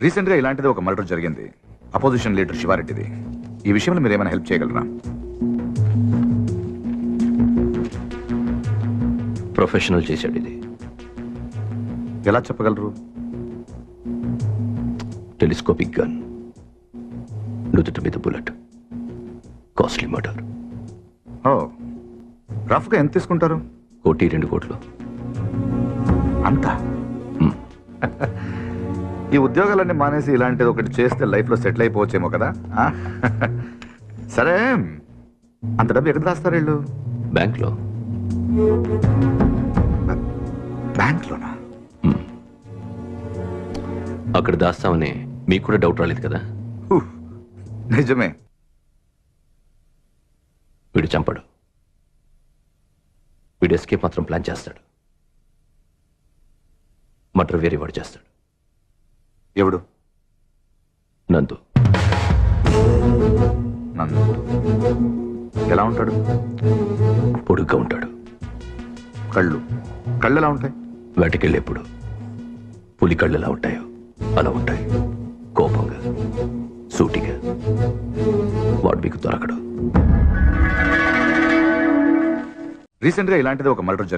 Recent గా ఇలాంటిది ఒక మర్డర్ జరిగింది. అపోజిషన్ లీడర్ శివారెడ్డిది. ఈ విషయంలో మీరు ఏమైనా హెల్ప్ చేయగలరా? ప్రొఫెషనల్ చేశాడు ఇది. ఎలా చెప్పగలరు? టెలిస్కోపిక్ గన్, నుదుటి మీద బుల్లెట్, కాస్ట్లీ మర్డర్. ఓ, రఫ్ గా ఎంత తీసుకుంటారు? 1-2 కోట్లు. అంతా? ఈ ఉద్యోగాలన్నీ మానేసి ఇలాంటిది ఒకటి చేస్తే లైఫ్ లో సెటిల్ అయిపోవచ్చేమో కదా. ఆ? సరే, అంత డబ్బు ఎక్కడ దాస్తారు వీళ్ళు? బ్యాంక్లో. బ్యాంక్లోనా? అక్కడ దాస్తామని మీకు కూడా డౌట్ రాలేదు కదా? నిజమే. వీడు చంపడు. వీడు ఎస్కేప్ మాత్రం ప్లాన్ చేస్తాడు. మర్డర్ వేరే వాడు చేస్తాడు. ఎవడు? నందు. నందు ఎలా ఉంటాడు? పొడుగ్గా ఉంటాడు. కళ్ళు కళ్ళు ఎలా ఉంటాయి? వేటకెళ్ళేప్పుడు పులి కళ్ళు ఎలా ఉంటాయో అలా ఉంటాయి. కోపంగా, సూటిగా. వాడు మీకు దొరకడు. రీసెంట్ గా ఇలాంటిది ఒక మర్డర్